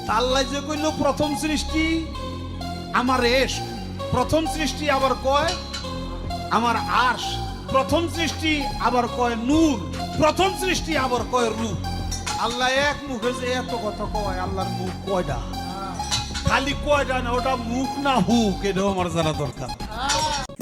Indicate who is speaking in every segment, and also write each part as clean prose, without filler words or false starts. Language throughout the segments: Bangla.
Speaker 1: আল্লাহ যে কইল প্রথম সৃষ্টি আমার এশ, প্রথম সৃষ্টি আবার কয় আমার আরশ, প্রথম সৃষ্টি আবার কয় নূর, প্রথম সৃষ্টি আবার কয় রূপ। আল্লাহ এক মুখে যে এত কথা কয়, আল্লাহর মুখ কয়টা? খালি কয়টা না, ওটা মুখ না হুক, এটাও আমার জানা দরকার।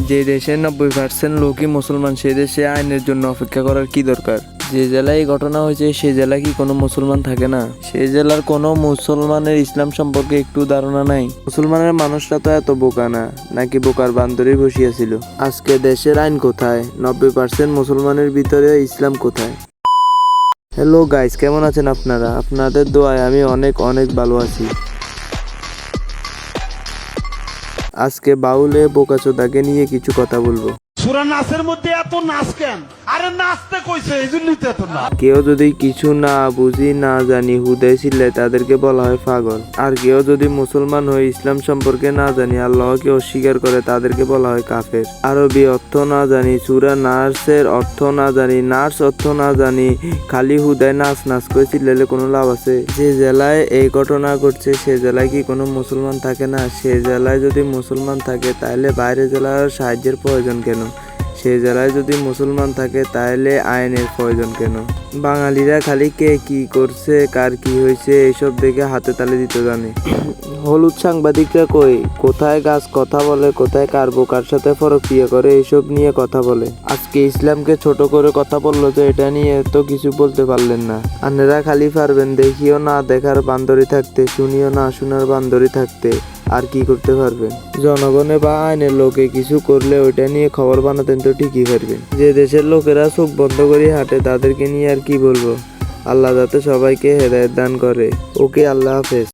Speaker 2: যে দেশে 90% লোকই মুসলমান, সে দেশে আইনের জন্য অপেক্ষা করার কি দরকার? যে জেলায় এই ঘটনা হয়েছে সে জেলায় কি কোনো মুসলমান থাকে না? সে জেলার কোনো মুসলমানের ইসলাম সম্পর্কে একটু ধারণা নাই? মুসলমানের মানুষরা তো এত বোকা না, নাকি বোকার বান্দরই বসিয়েছিল? আজকে দেশের আইন কোথায়? 90% মুসলমানের ভিতরে ইসলাম কোথায়? হ্যালো গাইস, কেমন আছেন আপনারা? আপনাদের দোয়ায় আমি অনেক অনেক ভালো আছি। আজকে বাউলে বোকাচোদাকে নিয়ে কিছু কথা বলবো।
Speaker 1: সূরা নাসের মধ্যে এত নাচ কেন? আরে নাচতে কইছে, এইজন্যই তো এত নাচ।
Speaker 2: কেউ যদি কিছু না বুঝি না জানি হুদাই চিল্লায় তাদেরকে বলা হয় পাগল। আর কেউ যদি মুসলমান হয়ে ইসলাম সম্পর্কে না জানি আল্লাহকে অস্বীকার করে তাদেরকে বলা হয় কাফের। আরবি অর্থ না জানি, সূরা নাসের অর্থ না জানি, নার্স অর্থ না জানি, খালি হুদায় নাচ নাচ করে চিল্লালে কোনো লাভ আছে? যে জেলায় এই ঘটনা ঘটছে সে জেলায় কি কোনো মুসলমান থাকে না? সে জেলায় যদি মুসলমান থাকে তাহলে বাইরের জেলার সাহায্যের প্রয়োজন কেন? সে জেলায় যদি মুসলমান থাকে তাহলে আইনের প্রয়োজন কেন? বাঙালিরা খালি কে কি করছে, কার কি হয়েছে এইসব দেখে হাতে তালি দিতে জানে। হলুদ সাংবাদিকরা কই, কোথায় গাছ কথা বলে, কোথায় কার বোকার সাথে পরক্রিয়া করে, এইসব নিয়ে কথা বলে। আজকে ইসলামকে ছোট করে কথা বললো যে এটা নিয়ে তো কিছু বলতে পারলেন না। আপনারা খালি পারবেন দেখিও না দেখার বান্দরি থাকতে, শুনিও না শোনার বান্দরি থাকতে, আর কি করতে পারবেন? জনগণে বা আইনের লোকে কিছু করলে ওইটা নিয়ে খবর বানাতেন তো ঠিকই পারবেন। যে দেশের লোকেরা চোখ বন্ধ করে হাঁটে তাদেরকে নিয়ে আর কি বলবো? আল্লাহ যাতে সবাইকে হেদায়েত দান করে। ওকে, আল্লাহ হাফেজ।